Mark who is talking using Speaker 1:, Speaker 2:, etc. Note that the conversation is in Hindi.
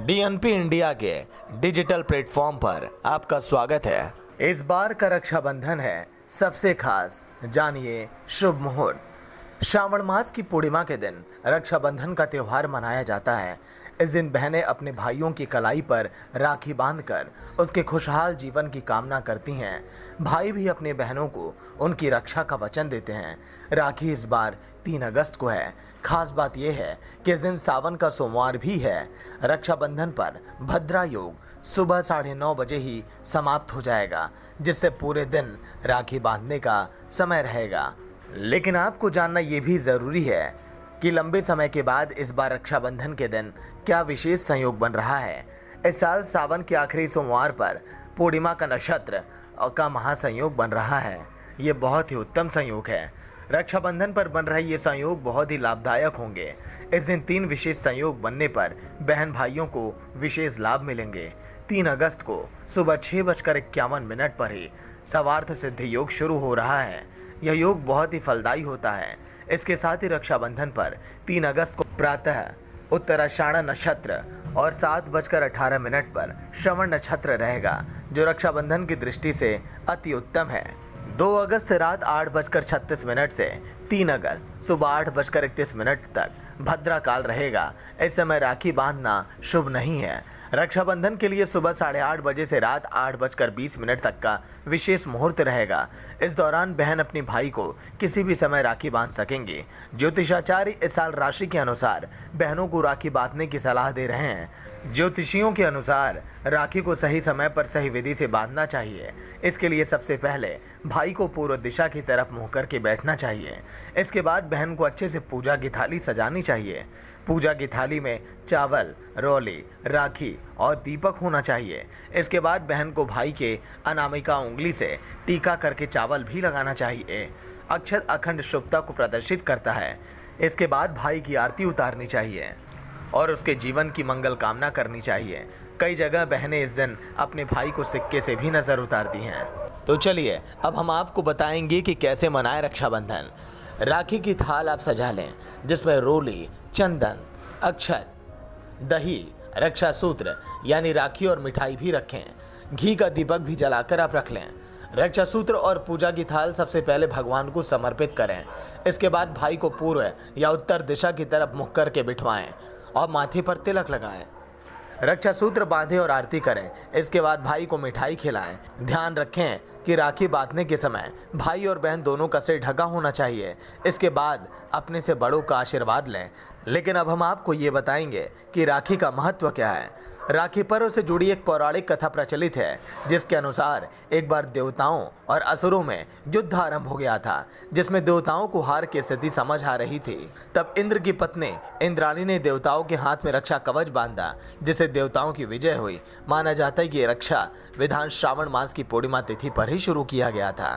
Speaker 1: डीएनपी इंडिया के डिजिटल प्लेटफॉर्म पर आपका स्वागत है। इस बार का रक्षाबंधन है सबसे खास, जानिए शुभ मुहूर्त। श्रावण मास की पूर्णिमा के दिन रक्षाबंधन का त्यौहार मनाया जाता है। इस दिन बहनें अपने भाइयों की कलाई पर राखी बांधकर उसके खुशहाल जीवन की कामना करती हैं। भाई भी अपने बहनों को उनकी रक्षा का वचन देते हैं। राखी इस बार 3 अगस्त को है। खास बात यह है कि इस दिन सावन का सोमवार भी है। रक्षाबंधन पर भद्रा योग सुबह 9:30 बजे ही समाप्त हो जाएगा, जिससे पूरे दिन राखी बांधने का समय रहेगा। लेकिन आपको जानना ये भी ज़रूरी है कि लंबे समय के बाद इस बार रक्षाबंधन के दिन क्या विशेष संयोग बन रहा है। इस साल सावन के आखिरी सोमवार पर पूर्णिमा का नक्षत्र का महासंयोग बन रहा है। ये बहुत ही उत्तम संयोग है। रक्षाबंधन पर बन रहे ये संयोग बहुत ही लाभदायक होंगे। इस दिन 3 विशेष संयोग बनने पर बहन भाइयों को विशेष लाभ मिलेंगे। 3 अगस्त को सुबह 6:51 पर ही सर्वार्थ सिद्धि योग शुरू हो रहा है। यह योग बहुत ही फलदायी होता है। इसके साथ ही रक्षाबंधन पर 3 अगस्त को प्रातः उत्तराषाढ़ नक्षत्र और 7:18 पर श्रवण नक्षत्र रहेगा, जो रक्षाबंधन की दृष्टि से अति उत्तम है। 2 अगस्त रात 8:36 से 3 अगस्त सुबह 8:31 तक भद्रा काल रहेगा। इस समय राखी बांधना शुभ नहीं है। रक्षाबंधन के लिए सुबह 8:30 बजे से रात 8:20 तक का विशेष मुहूर्त रहेगा। इस दौरान बहन अपने भाई को किसी भी समय राखी बांध सकेंगे। ज्योतिषाचार्य इस साल राशि के अनुसार बहनों को राखी बांधने की सलाह दे रहे हैं। ज्योतिषियों के अनुसार राखी को सही समय पर सही विधि से बांधना चाहिए। इसके लिए सबसे पहले भाई को पूर्व दिशा की तरफ मुँह करके बैठना चाहिए। इसके बाद बहन को अच्छे से पूजा की थाली सजानी चाहिए। पूजा की थाली में चावल, रोली, राखी और दीपक होना चाहिए। इसके बाद बहन को भाई के अनामिका उंगली से टीका करके चावल भी लगाना चाहिए। अक्षत अखंड शुभता को प्रदर्शित करता है। इसके बाद भाई की आरती उतारनी चाहिए और उसके जीवन की मंगल कामना करनी चाहिए। कई जगह बहनें इस दिन अपने भाई को सिक्के से भी नजर उतारती हैं। तो चलिए अब हम आपको बताएंगे कि कैसे मनाएं रक्षाबंधन। राखी की थाल आप सजा लें, जिसमें रोली, चंदन, अक्षत, दही, रक्षा सूत्र यानी राखी और मिठाई भी रखें। घी का दीपक भी जलाकर आप रख लें। रक्षा सूत्र और पूजा की थाल सबसे पहले भगवान को समर्पित करें। इसके बाद भाई को पूर्व या उत्तर दिशा की तरफ मुख करके बिठवाएं और माथे पर तिलक लगाएं। रक्षा सूत्र बांधें और आरती करें। इसके बाद भाई को मिठाई खिलाएं। ध्यान रखें कि राखी बांधने के समय भाई और बहन दोनों का सिर ढका होना चाहिए। इसके बाद अपने से बड़ों का आशीर्वाद लें। लेकिन अब हम आपको ये बताएंगे कि राखी का महत्व क्या है। राखी पर्व से जुड़ी एक पौराणिक कथा प्रचलित है, जिसके अनुसार एक बार देवताओं और असुरों में युद्ध आरंभ हो गया था, जिसमें देवताओं को हार की स्थिति समझ आ रही थी। तब इंद्र की पत्नी इंद्राणी ने देवताओं के हाथ में रक्षा कवच बांधा, जिससे देवताओं की विजय हुई। माना जाता है कि ये रक्षा विधान श्रावण मास की पूर्णिमा तिथि पर ही शुरू किया गया था।